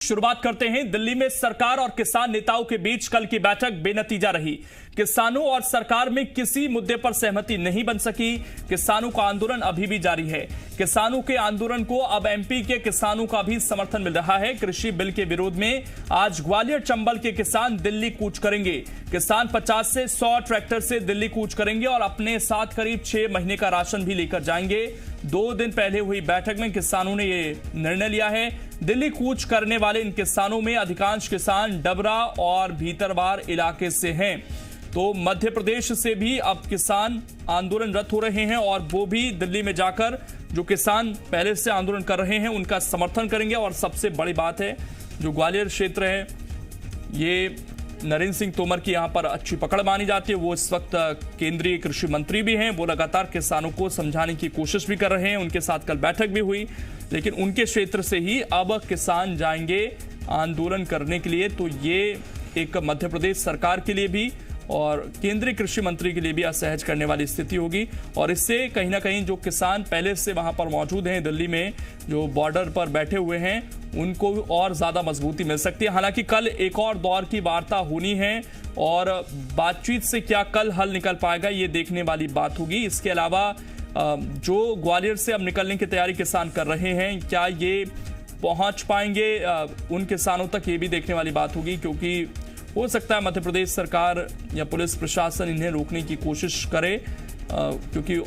शुरुआत करते हैं। दिल्ली में सरकार और किसान नेताओं के बीच कल की बैठक बेनतीजा रही। किसानों और सरकार में किसी मुद्दे पर सहमति नहीं बन सकी। किसानों का आंदोलन अभी भी जारी है। किसानों के आंदोलन को अब एमपी के किसानों का भी समर्थन मिल रहा है। कृषि बिल के विरोध में आज ग्वालियर चंबल के किसान दिल्ली कूच करेंगे। किसान 50 से 100 ट्रैक्टर से दिल्ली कूच करेंगे और अपने साथ करीब 6 महीने का राशन भी लेकर जाएंगे। 2 दिन पहले हुई बैठक में किसानों ने यह निर्णय लिया है। दिल्ली कूच करने वाले इन किसानों में अधिकांश किसान डबरा और भीतरवार इलाके से हैं। तो मध्य प्रदेश से भी अब किसान आंदोलनरत हो रहे हैं और वो भी दिल्ली में जाकर जो किसान पहले से आंदोलन कर रहे हैं उनका समर्थन करेंगे। और सबसे बड़ी बात है, जो ग्वालियर क्षेत्र है, ये नरेंद्र सिंह तोमर की यहां पर अच्छी पकड़ मानी जाती है। वो इस वक्त केंद्रीय कृषि मंत्री भी हैं। वो लगातार किसानों को समझाने की कोशिश भी कर रहे हैं। उनके साथ कल बैठक भी हुई, लेकिन उनके क्षेत्र से ही अब किसान जाएंगे आंदोलन करने के लिए। तो ये एक मध्य प्रदेश सरकार के लिए भी और केंद्रीय कृषि मंत्री के लिए भी असहज करने वाली स्थिति होगी। और इससे कहीं ना कहीं जो किसान पहले से वहां पर मौजूद हैं दिल्ली में, जो बॉर्डर पर बैठे हुए हैं, उनको और ज्यादा मजबूती मिल सकती है। हालांकि कल एक और दौर की वार्ता होनी है और बातचीत से क्या कल हल निकल पाएगा, ये देखने वाली बात होगी। इसके अलावा जो ग्वालियर से अब निकलने की तैयारी किसान कर रहे हैं, क्या ये पहुंच पाएंगे उन किसानों तक, ये भी देखने वाली बात होगी। क्योंकि हो सकता है मध्य प्रदेश सरकार या पुलिस प्रशासन इन्हें रोकने की कोशिश करे, क्योंकि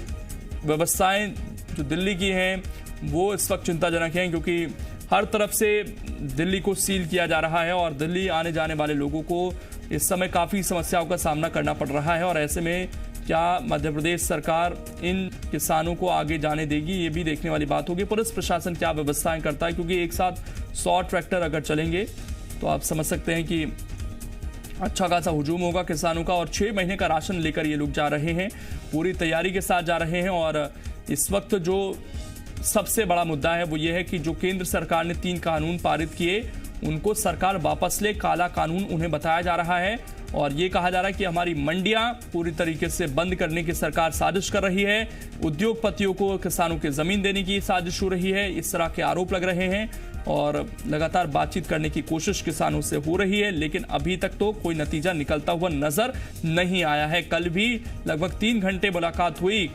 व्यवस्थाएं जो दिल्ली की हैं वो इस वक्त चिंताजनक हैं। क्योंकि हर तरफ से दिल्ली को सील किया जा रहा है और दिल्ली आने जाने वाले लोगों को इस समय काफ़ी समस्याओं का सामना करना पड़ रहा है। और ऐसे में क्या मध्य प्रदेश सरकार इन किसानों को आगे जाने देगी, ये भी देखने वाली बात होगी। पुलिस प्रशासन क्या व्यवस्थाएं करता है, क्योंकि एक साथ 100 ट्रैक्टर अगर चलेंगे तो आप समझ सकते हैं कि अच्छा खासा हुजूम होगा किसानों का। और 6 महीने का राशन लेकर ये लोग जा रहे हैं, पूरी तैयारी के साथ जा रहे हैं। और इस वक्त जो सबसे बड़ा मुद्दा है वो ये है कि जो केंद्र सरकार ने 3 कानून पारित किए, उनको सरकार वापस ले। काला कानून उन्हें बताया जा रहा है और ये कहा जा रहा है कि हमारी मंडियां पूरी तरीके से बंद करने की सरकार साजिश कर रही है। उद्योगपतियों को किसानों की जमीन देने की साजिश हो रही है, इस तरह के आरोप लग रहे हैं। और लगातार बातचीत करने की कोशिश किसानों से हो रही है, लेकिन अभी तक तो कोई नतीजा निकलता हुआ नजर नहीं आया है। कल भी लगभग 3 घंटे मुलाकात हुई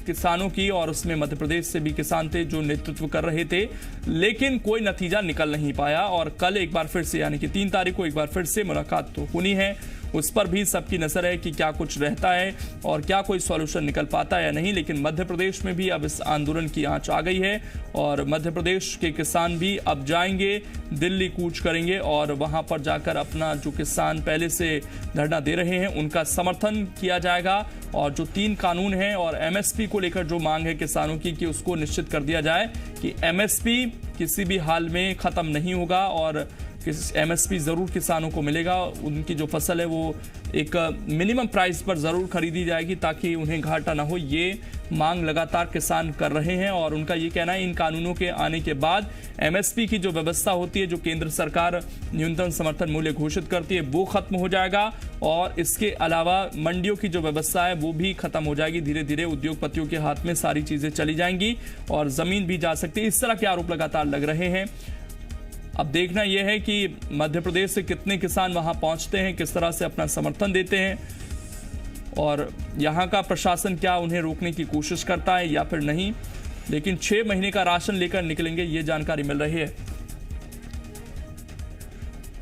किसानों की और उसमें मध्य प्रदेश से भी किसान थे जो नेतृत्व कर रहे थे, लेकिन कोई नतीजा निकल नहीं पाया। और कल एक बार फिर से, यानी कि 3 तारीख को एक बार फिर से मुलाकात तो होनी है। उस पर भी सबकी नजर है कि क्या कुछ रहता है और क्या कोई सॉल्यूशन निकल पाता है या नहीं। लेकिन मध्य प्रदेश में भी अब इस आंदोलन की आंच आ गई है और मध्य प्रदेश के किसान भी अब जाएंगे, दिल्ली कूच करेंगे और वहां पर जाकर अपना जो किसान पहले से धरना दे रहे हैं उनका समर्थन किया जाएगा। और जो 3 कानून हैं और एमएसपी को लेकर जो मांग है किसानों की कि उसको निश्चित कर दिया जाए कि एमएसपी किसी भी हाल में खत्म नहीं होगा और एमएसपी जरूर किसानों को मिलेगा। उनकी जो फसल है वो एक मिनिमम प्राइस पर जरूर खरीदी जाएगी ताकि उन्हें घाटा ना हो। ये मांग लगातार किसान कर रहे हैं और उनका ये कहना है इन कानूनों के आने के बाद एमएसपी की जो व्यवस्था होती है, जो केंद्र सरकार न्यूनतम समर्थन मूल्य घोषित करती है, वो खत्म हो जाएगा। और इसके अलावा मंडियों की जो व्यवस्था है वो भी खत्म हो जाएगी। धीरे धीरे उद्योगपतियों के हाथ में सारी चीजें चली जाएंगी और जमीन भी जा सकती है। इस तरह के आरोप लगातार लग रहे हैं। अब देखना यह है कि मध्य प्रदेश से कितने किसान वहां पहुंचते हैं, किस तरह से अपना समर्थन देते हैं और यहां का प्रशासन क्या उन्हें रोकने की कोशिश करता है या फिर नहीं। लेकिन 6 महीने का राशन लेकर निकलेंगे, ये जानकारी मिल रही है।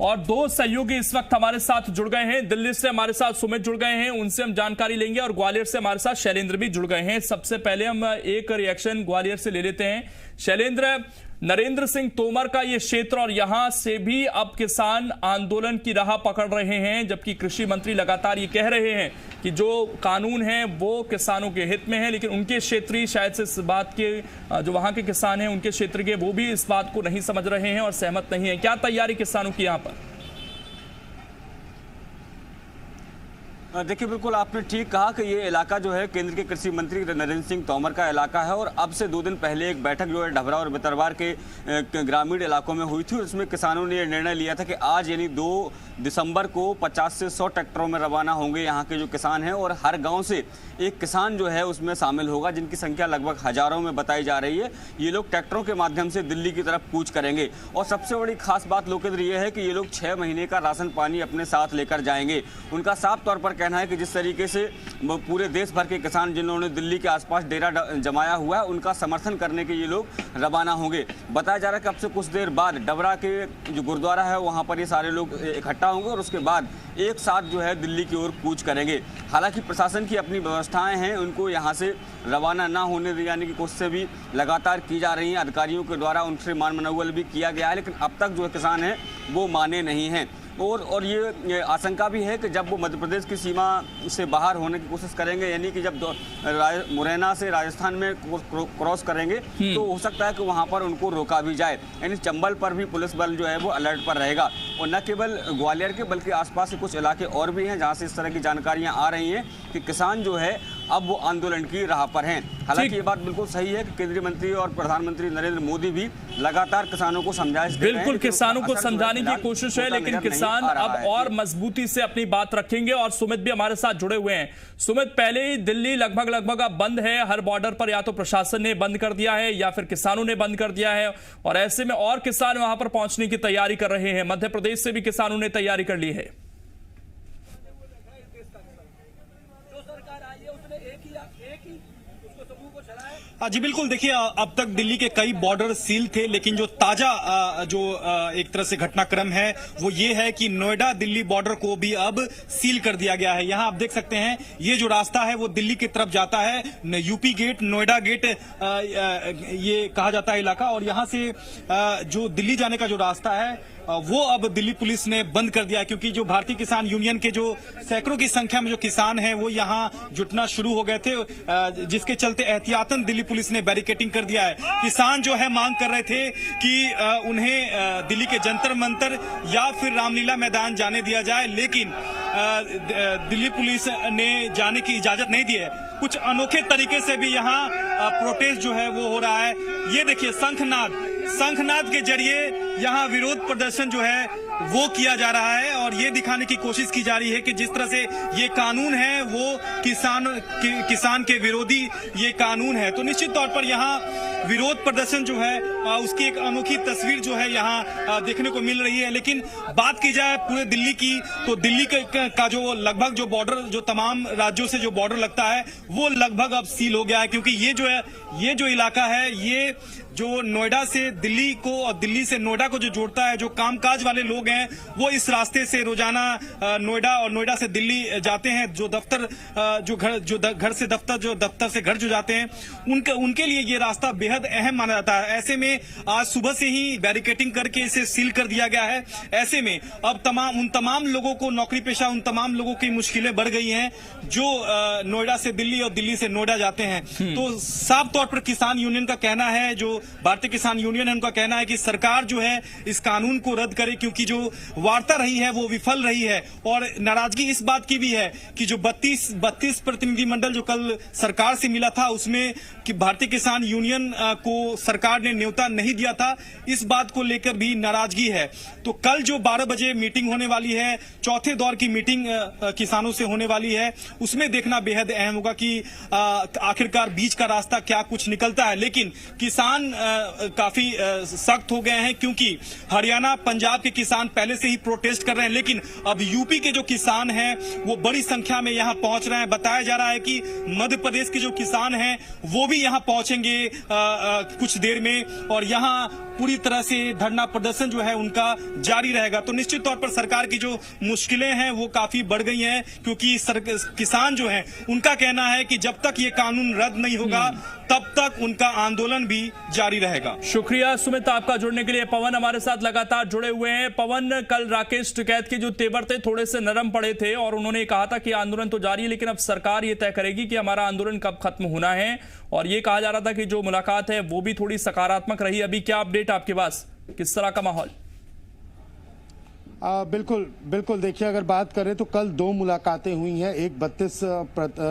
और 2 सहयोगी इस वक्त हमारे साथ जुड़ गए हैं। दिल्ली से हमारे साथ सुमित जुड़ गए हैं, उनसे हम जानकारी लेंगे। और ग्वालियर से हमारे साथ शैलेंद्र भी जुड़ गए हैं। सबसे पहले हम एक रिएक्शन ग्वालियर से ले लेते हैं। शैलेंद्र, नरेंद्र सिंह तोमर का ये क्षेत्र और यहां से भी अब किसान आंदोलन की राह पकड़ रहे हैं, जबकि कृषि मंत्री लगातार ये कह रहे हैं कि जो कानून है वो किसानों के हित में है। लेकिन उनके क्षेत्रीय शायद से इस बात के, जो वहां के किसान हैं उनके क्षेत्र के, वो भी इस बात को नहीं समझ रहे हैं और सहमत नहीं है। क्या तैयारी किसानों की यहां पर? देखिए, बिल्कुल आपने ठीक कहा कि ये इलाका जो है केंद्र के कृषि मंत्री नरेंद्र सिंह तोमर का इलाका है। और अब से 2 दिन पहले एक बैठक जो है ढबरा और भितरवार के ग्रामीण इलाकों में हुई थी और उसमें किसानों ने ये निर्णय लिया था कि आज यानी 2 दिसंबर को 50 से 100 ट्रैक्टरों में रवाना होंगे यहाँ के जो किसान हैं और हर गाँव से एक किसान जो है उसमें शामिल होगा, जिनकी संख्या लगभग हजारों में बताई जा रही है। ये लोग ट्रैक्टरों के माध्यम से दिल्ली की तरफ कूच करेंगे और सबसे बड़ी खास बात लोकेंद्र ये है कि ये लोग 6 महीने का राशन पानी अपने साथ लेकर जाएंगे। उनका साफ तौर पर कहना है कि जिस तरीके से पूरे देश भर के किसान जिन्होंने दिल्ली के आसपास डेरा जमाया हुआ है उनका समर्थन करने के ये लोग रवाना होंगे। बताया जा रहा है कि अब से कुछ देर बाद डबरा के जो गुरुद्वारा है वहाँ पर ये सारे लोग इकट्ठा होंगे और उसके बाद एक साथ जो है दिल्ली की ओर कूच करेंगे। हालांकि प्रशासन की अपनी व्यवस्थाएं हैं, उनको यहाँ से रवाना ना होने दिए जाने की कोशिशें भी लगातार की जा रही हैं। अधिकारियों के द्वारा उनसे मान मनौवल भी किया गया है, लेकिन अब तक जो किसान हैं वो माने नहीं हैं। और ये आशंका भी है कि जब वो मध्य प्रदेश की सीमा से बाहर होने की कोशिश करेंगे, यानी कि जब मुरैना से राजस्थान में क्रॉस करेंगे तो हो सकता है कि वहां पर उनको रोका भी जाए। यानी चंबल पर भी पुलिस बल जो है वो अलर्ट पर रहेगा। और न केवल ग्वालियर के बल्कि आसपास के कुछ इलाके और भी हैं जहां से इस तरह की जानकारियां आ रही हैं कि किसान जो है अब वो आंदोलन की राह पर हैं। हालांकि ये बात बिल्कुल सही है कि केंद्रीय मंत्री और प्रधानमंत्री नरेंद्र मोदी भी लगातार किसानों को समझाइश दे रहे हैं। बिल्कुल किसानों को समझाने की कोशिश है, लेकिन किसान अब और मजबूती से अपनी बात रखेंगे। और सुमित भी हमारे साथ जुड़े हुए हैं। सुमित, पहले ही दिल्ली लगभग अब बंद है, हर बॉर्डर पर या तो प्रशासन ने बंद कर दिया है या फिर किसानों ने बंद कर दिया है और ऐसे में और किसान वहां पर पहुंचने की तैयारी कर रहे हैं। मध्य प्रदेश से भी किसानों ने तैयारी कर ली है। जी बिल्कुल, देखिए अब तक दिल्ली के कई बॉर्डर सील थे, लेकिन जो ताजा एक तरह से घटनाक्रम है वो ये है कि नोएडा दिल्ली बॉर्डर को भी अब सील कर दिया गया है। यहाँ आप देख सकते हैं ये जो रास्ता है वो दिल्ली की तरफ जाता है, यूपी गेट, नोएडा गेट ये कहा जाता है इलाका। और यहाँ से जो दिल्ली जाने का जो रास्ता है वो अब दिल्ली पुलिस ने बंद कर दिया है, क्योंकि जो भारतीय किसान यूनियन के जो सैकड़ों की संख्या में जो किसान हैं वो यहाँ जुटना शुरू हो गए थे, जिसके चलते एहतियातन दिल्ली पुलिस ने बैरिकेडिंग कर दिया है। किसान जो है मांग कर रहे थे कि उन्हें दिल्ली के जंतर मंतर या फिर रामलीला मैदान जाने दिया जाए, लेकिन दिल्ली पुलिस ने जाने की इजाजत नहीं दी है। कुछ अनोखे तरीके से भी यहाँ प्रोटेस्ट जो है वो हो रहा है। ये देखिए शंखनाद के जरिए यहाँ विरोध प्रदर्शन जो है वो किया जा रहा है और ये दिखाने की कोशिश की जा रही है कि जिस तरह से ये कानून है वो किसान के विरोधी ये कानून है। तो निश्चित तौर पर यहाँ विरोध प्रदर्शन जो है उसकी एक अनोखी तस्वीर जो है यहाँ देखने को मिल रही है। लेकिन बात की जाए पूरे दिल्ली की, तो दिल्ली का जो लगभग जो बॉर्डर, जो तमाम राज्यों से जो बॉर्डर लगता है वो लगभग अब सील हो गया है, क्योंकि ये जो इलाका है ये जो नोएडा से दिल्ली को और दिल्ली से नोएडा को जो जोड़ता है, जो कामकाज वाले लोग हैं वो इस रास्ते से रोजाना नोएडा और नोएडा से दिल्ली जाते हैं। जो घर से दफ्तर, जो दफ्तर से घर जो जाते हैं उनके लिए ये रास्ता बेहद अहम माना जाता है। ऐसे में आज सुबह से ही बैरिकेडिंग करके इसे सील कर दिया गया है। ऐसे में अब उन तमाम लोगों को नौकरी पेशा, उन तमाम लोगों की मुश्किलें बढ़ गई हैं जो नोएडा से दिल्ली और दिल्ली से नोएडा जाते हैं। तो साफ तौर पर किसान यूनियन का कहना है, जो भारतीय किसान यूनियन है उनका कहना है कि सरकार जो है इस कानून को रद्द करे, क्योंकि जो वार्ता रही है वो विफल रही है। और नाराजगी इस बात की भी है कि जो 32 प्रतिनिधिमंडल जो कल सरकार से मिला था उसमें कि भारतीय किसान यूनियन को सरकार ने न्योता नहीं दिया था, इस बात को लेकर भी नाराजगी है। तो कल जो 12 बजे मीटिंग होने वाली है, चौथे दौर की मीटिंग किसानों से होने वाली है, उसमें देखना बेहद अहम होगा कि आखिरकार बीच का रास्ता क्या कुछ निकलता है। लेकिन किसान काफी सख्त हो गए हैं, क्योंकि हरियाणा, पंजाब के किसान पहले से ही प्रोटेस्ट कर रहे हैं, लेकिन अब यूपी के जो किसान हैं वो बड़ी संख्या में यहां पहुंच रहे हैं। बताया जा रहा है कि मध्य प्रदेश के जो किसान हैं वो भी यहां पहुंचेंगे कुछ देर में, और यहां पूरी तरह से धरना प्रदर्शन जो है उनका जारी रहेगा। तो निश्चित तौर पर सरकार की जो मुश्किलें हैं वो काफी बढ़ गई हैं, क्योंकि किसान जो हैं उनका कहना है कि जब तक ये कानून रद्द नहीं होगा तब तक उनका आंदोलन भी जारी रहेगा। शुक्रिया सुमित आपका जुड़ने के लिए। पवन हमारे साथ लगातार जुड़े हुए हैं। पवन, कल राकेश टिकैत के जो तेवर थे थोड़े से नरम पड़े थे और उन्होंने कहा था कि आंदोलन तो जारी है, लेकिन अब सरकार ये तय करेगी कि हमारा आंदोलन कब खत्म होना है, और ये कहा जा रहा था कि जो मुलाकात है वो भी थोड़ी सकारात्मक रही। अभी क्या अपडेट आपके पास, किस तरह का माहौल? बिल्कुल बिल्कुल। देखिए, अगर बात करें तो कल 2 मुलाकातें हुई हैं। एक 32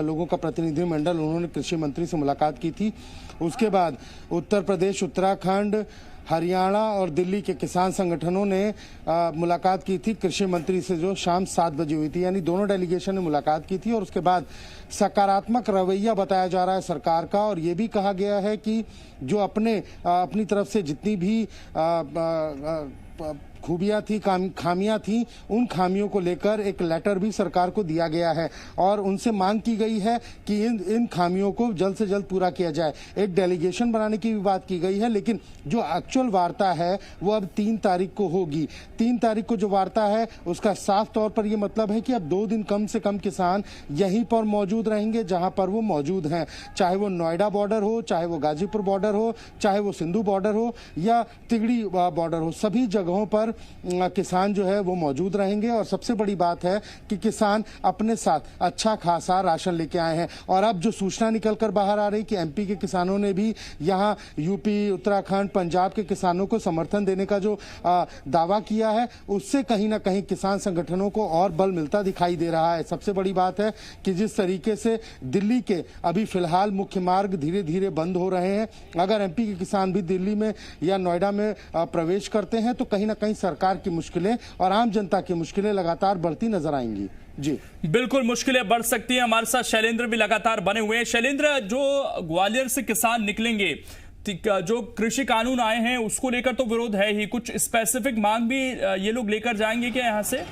लोगों का प्रतिनिधिमंडल, उन्होंने कृषि मंत्री से मुलाकात की थी। उसके बाद उत्तर प्रदेश, उत्तराखंड, हरियाणा और दिल्ली के किसान संगठनों ने मुलाकात की थी कृषि मंत्री से, जो शाम 7 बजे हुई थी। यानी दोनों डेलीगेशन ने मुलाकात की थी और उसके बाद सकारात्मक रवैया बताया जा रहा है सरकार का। और ये भी कहा गया है कि जो अपनी तरफ से जितनी भी खूबियां थी, खामियां थी, उन खामियों को लेकर एक लेटर भी सरकार को दिया गया है और उनसे मांग की गई है कि इन खामियों को जल्द से जल्द पूरा किया जाए। एक डेलीगेशन बनाने की भी बात की गई है, लेकिन जो एक्चुअल वार्ता है वो अब 3 तारीख को होगी। 3 तारीख को जो वार्ता है उसका साफ तौर पर ये मतलब है कि अब 2 दिन कम से कम किसान यहीं पर मौजूद रहेंगे जहां पर वो मौजूद हैं, चाहे वो नोएडा बॉर्डर हो, चाहे वो गाजीपुर बॉर्डर हो, चाहे वो सिंधु बॉर्डर हो या तिगड़ी बॉर्डर हो। सभी जगहों पर किसान जो है वो मौजूद रहेंगे। और सबसे बड़ी बात है कि किसान अपने साथ अच्छा खासा राशन लेके आए हैं। और अब जो सूचना निकलकर बाहर आ रही कि एमपी के किसानों ने भी यहाँ यूपी, उत्तराखंड, पंजाब के किसानों को समर्थन देने का जो दावा किया है, उससे कहीं ना कहीं किसान संगठनों को और बल मिलता दिखाई दे रहा है। सबसे बड़ी बात है कि जिस तरीके से दिल्ली के अभी फिलहाल मुख्य मार्ग धीरे धीरे बंद हो रहे हैं, अगर एमपी के किसान भी दिल्ली में या नोएडा में प्रवेश करते हैं तो कहीं ना कहीं सरकार की मुश्किलें और आम जनता की मुश्किलें लगातार बढ़ती नजर आएंगी। जी बिल्कुल, मुश्किलें बढ़ सकती हैं। हमारे साथ शैलेंद्र भी लगातार बने हुए हैं। शैलेंद्र, जो ग्वालियर से किसान निकलेंगे, जो कृषि कानून आए हैं उसको लेकर तो विरोध है ही, कुछ स्पेसिफिक मांग भी ये लोग लेकर जाएंगे क्या यहाँ से?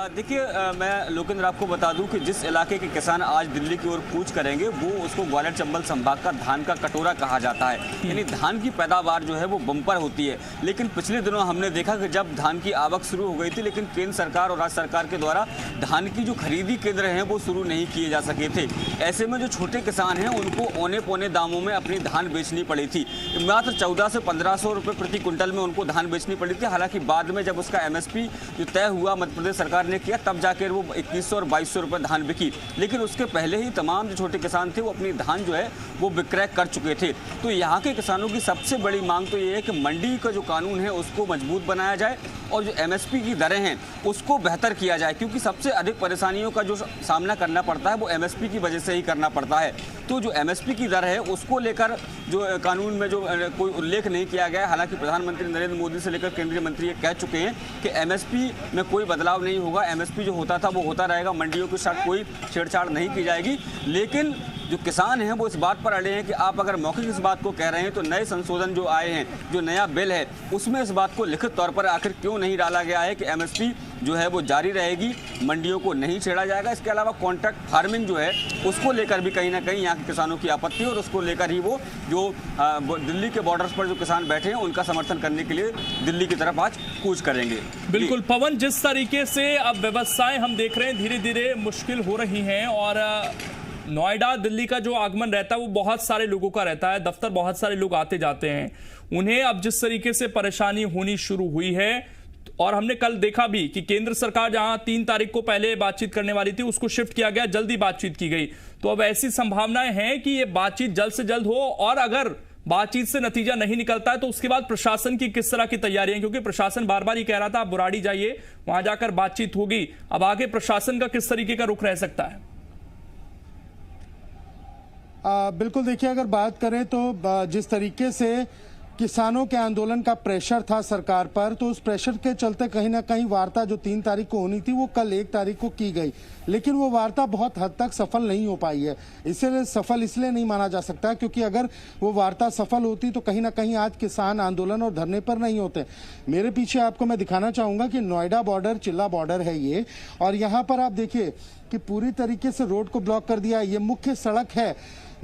देखिए, मैं लोकेंद्र आपको बता दूं कि जिस इलाके के किसान आज दिल्ली की ओर कूच करेंगे वो उसको ग्वालियर चंबल संभाग का धान का कटोरा कहा जाता है। यानी धान की पैदावार जो है वो बम्पर होती है। लेकिन पिछले दिनों हमने देखा कि जब धान की आवक शुरू हो गई थी, लेकिन केंद्र सरकार और राज्य सरकार के द्वारा धान की जो खरीदी केंद्र हैं वो शुरू नहीं किए जा सके थे। ऐसे में जो छोटे किसान हैं उनको औने पौने दामों में अपनी धान बेचनी पड़ी थी। मात्र 1400 से 1500 रुपये प्रति क्विंटल में उनको धान बेचनी पड़ी थी। हालांकि बाद में जब उसका MSP जो तय हुआ मध्य प्रदेश सरकार ने किया, तब जाकर वो 2100 और 2200 रुपए धान बिकी। लेकिन उसके पहले ही तमाम जो छोटे किसान थे वो अपनी धान जो है वो विक्रय कर चुके थे। तो यहाँ के किसानों की सबसे बड़ी मांग तो ये है कि मंडी का जो कानून है उसको मजबूत बनाया जाए और जो MSP की दरें हैं उसको बेहतर किया जाए, क्योंकि सबसे अधिक परेशानियों का जो सामना करना पड़ता है वो MSP की वजह से ही करना पड़ता है। तो जो MSP की दर है उसको लेकर जो कानून में जो कोई उल्लेख नहीं किया गया है। हालांकि प्रधानमंत्री नरेंद्र मोदी से लेकर केंद्रीय मंत्री ये कह चुके हैं कि MSP में कोई बदलाव नहीं होगा, MSP जो होता था वो होता रहेगा, मंडियों के साथ कोई छेड़छाड़ नहीं की जाएगी। लेकिन जो किसान हैं वो इस बात पर अड़े हैं कि आप अगर मौखिक इस बात को कह रहे हैं तो नए संशोधन जो आए हैं, जो नया बिल है, उसमें इस बात को लिखित तौर पर आखिर क्यों नहीं डाला गया है कि MSP जो है वो जारी रहेगी, मंडियों को नहीं छेड़ा जाएगा। इसके अलावा कॉन्ट्रैक्ट फार्मिंग जो है उसको लेकर भी कहीं ना कहीं यहाँ के किसानों की आपत्ति है और उसको लेकर ही वो जो दिल्ली के बॉर्डर्स पर जो किसान बैठे हैं उनका समर्थन करने के लिए दिल्ली की तरफ आज कूच करेंगे। बिल्कुल पवन, जिस तरीके से अब व्यवस्थाएं हम देख रहे हैं धीरे धीरे मुश्किल हो रही हैं और नोएडा दिल्ली का जो आगमन रहता है वो बहुत सारे लोगों का रहता है, दफ्तर बहुत सारे लोग आते जाते हैं, उन्हें अब जिस तरीके से परेशानी होनी शुरू हुई है और हमने कल देखा भी कि केंद्र सरकार जहां 3 तारीख को पहले बातचीत करने वाली थी उसको शिफ्ट किया गया, जल्दी बातचीत की गई। तो अब ऐसी संभावनाएं हैं कि ये बातचीत जल्द से जल्द हो और अगर बातचीत से नतीजा नहीं निकलता है तो उसके बाद प्रशासन की किस तरह की तैयारियां, क्योंकि प्रशासन बार बार ही कह रहा था आप बुराड़ी जाइए, वहां जाकर बातचीत होगी। अब आगे प्रशासन का किस तरीके का रुख रह सकता है? बिल्कुल, देखिए, अगर बात करें तो जिस तरीके से किसानों के आंदोलन का प्रेशर था सरकार पर, तो उस प्रेशर के चलते कहीं ना कहीं वार्ता जो 3 तारीख को होनी थी वो कल 1 तारीख को की गई, लेकिन वो वार्ता बहुत हद तक सफल नहीं हो पाई है। इसलिए सफल इसलिए नहीं माना जा सकता क्योंकि अगर वो वार्ता सफल होती तो कहीं ना कहीं आज किसान आंदोलन और धरने पर नहीं होते। मेरे पीछे आपको मैं दिखाना चाहूंगा कि नोएडा बॉर्डर चिल्ला बॉर्डर है ये, और यहाँ पर आप देखिए कि पूरी तरीके से रोड को ब्लॉक कर दिया। ये मुख्य सड़क है,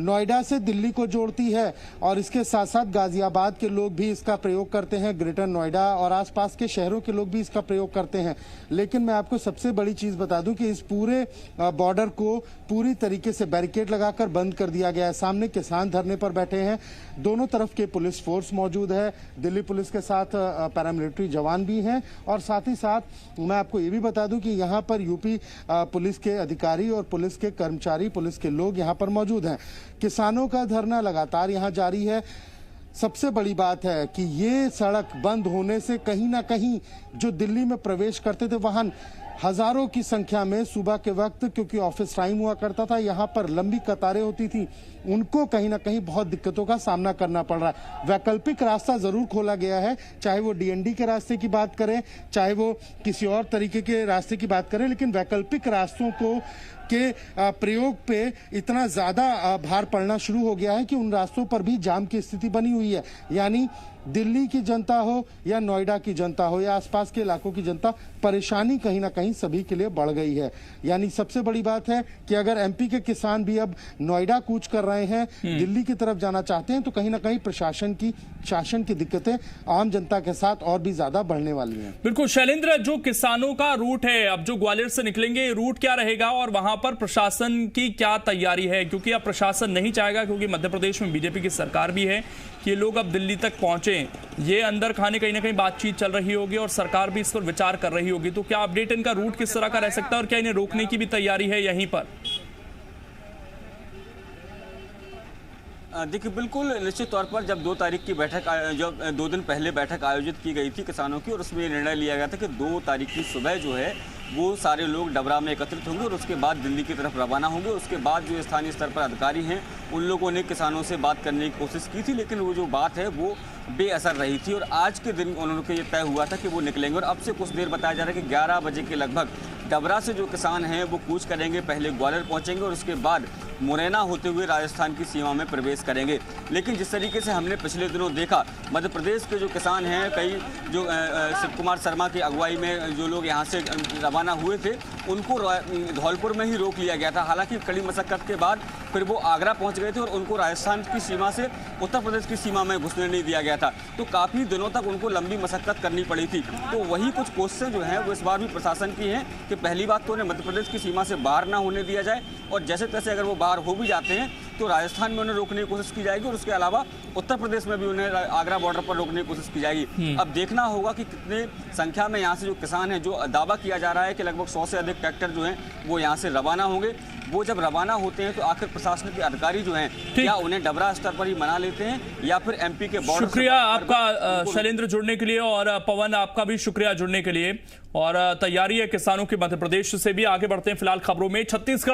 नोएडा से दिल्ली को जोड़ती है और इसके साथ साथ गाजियाबाद के लोग भी इसका प्रयोग करते हैं, ग्रेटर नोएडा और आसपास के शहरों के लोग भी इसका प्रयोग करते हैं। लेकिन मैं आपको सबसे बड़ी चीज बता दूं कि इस पूरे बॉर्डर को पूरी तरीके से बैरिकेड लगाकर बंद कर दिया गया है। सामने किसान धरने पर बैठे हैं, दोनों तरफ के पुलिस फोर्स मौजूद है, दिल्ली पुलिस के साथ पैरामिलिट्री जवान भी हैं और साथ ही साथ मैं आपको ये भी बता दूं कि यहाँ पर यूपी पुलिस के अधिकारी और पुलिस के कर्मचारी, पुलिस के लोग यहाँ पर मौजूद हैं। किसानों का धरना लगातार यहाँ जारी है। सबसे बड़ी बात है कि ये सड़क बंद होने से कहीं ना कहीं जो दिल्ली में प्रवेश करते थे वाहन हजारों की संख्या में सुबह के वक्त, क्योंकि ऑफिस टाइम हुआ करता था, यहाँ पर लंबी कतारें होती थी, उनको कहीं ना कहीं बहुत दिक्कतों का सामना करना पड़ रहा है। वैकल्पिक रास्ता जरूर खोला गया है, चाहे वो डीएनडी के रास्ते की बात करें, चाहे वो किसी और तरीके के रास्ते की बात करें, लेकिन वैकल्पिक रास्तों को के प्रयोग पे इतना ज्यादा भार पड़ना शुरू हो गया है कि उन रास्तों पर भी जाम की स्थिति बनी हुई है। यानी दिल्ली की जनता हो या नोएडा की जनता हो या आसपास के इलाकों की जनता, परेशानी कहीं ना कहीं सभी के लिए बढ़ गई है। यानी सबसे बड़ी बात है कि अगर एमपी के किसान भी अब नोएडा कूच कर रहे हैं, दिल्ली की तरफ जाना चाहते हैं, तो कहीं ना कहीं शासन की दिक्कतें आम जनता के साथ और भी ज्यादा बढ़ने वाली हैं। बिल्कुल शैलेंद्र, जो किसानों का रूट है, अब जो ग्वालियर से निकलेंगे, रूट क्या रहेगा और वहां पर प्रशासन की क्या तैयारी है? क्योंकि अब प्रशासन नहीं चाहेगा, क्योंकि मध्य प्रदेश में बीजेपी की सरकार भी है, कि लोग अब दिल्ली तक पहुंचे, ये अंदर खाने कहीं ना कहीं बातचीत चल रही होगी और सरकार भी इस पर विचार कर रही होगी। तो क्या अपडेट इनका रूट किस तरह का रह सकता है और क्या इन्हें रोकने की भी तैयारी है यहीं पर? देखिए, बिल्कुल निश्चित तौर पर जब 2 तारीख की बैठक, जब 2 दिन पहले बैठक आयोजित की गई थी किसानों की, और उसमें ये निर्णय लिया गया था कि 2 तारीख की सुबह जो है वो सारे लोग डबरा में एकत्रित होंगे और उसके बाद दिल्ली की तरफ रवाना होंगे। उसके बाद जो स्थानीय स्तर पर अधिकारी हैं उन लोगों ने किसानों से बात करने की कोशिश की थी, लेकिन वो जो बात है वो बेअसर रही थी और आज के दिन उन्होंने ये तय हुआ था कि वो निकलेंगे। और अब से कुछ देर बताया जा रहा है कि 11 बजे के लगभग डबरा से जो किसान हैं वो कूच करेंगे, पहले ग्वालियर पहुंचेंगे और उसके बाद मुरैना होते हुए राजस्थान की सीमा में प्रवेश करेंगे। लेकिन जिस तरीके से हमने पिछले दिनों देखा, मध्य प्रदेश के जो किसान हैं, कई जो शिव कुमार शर्मा की अगुवाई में जो लोग यहाँ से रवाना हुए थे, उनको धौलपुर में ही रोक लिया गया था। हालांकि कड़ी मशक्कत के बाद फिर वो आगरा पहुंच गए थे और उनको राजस्थान की सीमा से उत्तर प्रदेश की सीमा में घुसने नहीं दिया गया था। तो काफ़ी दिनों तक उनको लंबी मशक्कत करनी पड़ी थी। तो वही कुछ कोशिशें जो हैं वो इस बार भी प्रशासन की हैं कि पहली बात तो उन्हें मध्य प्रदेश की सीमा से बाहर ना होने दिया जाए, और जैसे तैसे अगर वो बाहर हो भी जाते हैं तो राजस्थान में उन्हें रोकने की कोशिश की जाएगी और उसके अलावा उत्तर प्रदेश में भी उन्हें आगरा बॉर्डर पर रोकने की कोशिश की जाएगी। अब देखना होगा कि कितने संख्या में यहाँ से जो किसान हैं, जो दावा किया जा रहा है कि लगभग 100 से अधिक ट्रैक्टर जो हैं वो यहाँ से रवाना होंगे, वो जब रवाना होते हैं तो आखिर प्रशासन के अधिकारी जो हैं क्या उन्हें डबरा स्तर पर ही मना लेते हैं या फिर एमपी के बॉर्डर। शुक्रिया आपका शैलेंद्र जुड़ने के लिए, और पवन आपका भी शुक्रिया जुड़ने के लिए। और तैयारी है किसानों के मध्य प्रदेश से भी। आगे बढ़ते हैं फिलहाल खबरों में। छत्तीसगढ़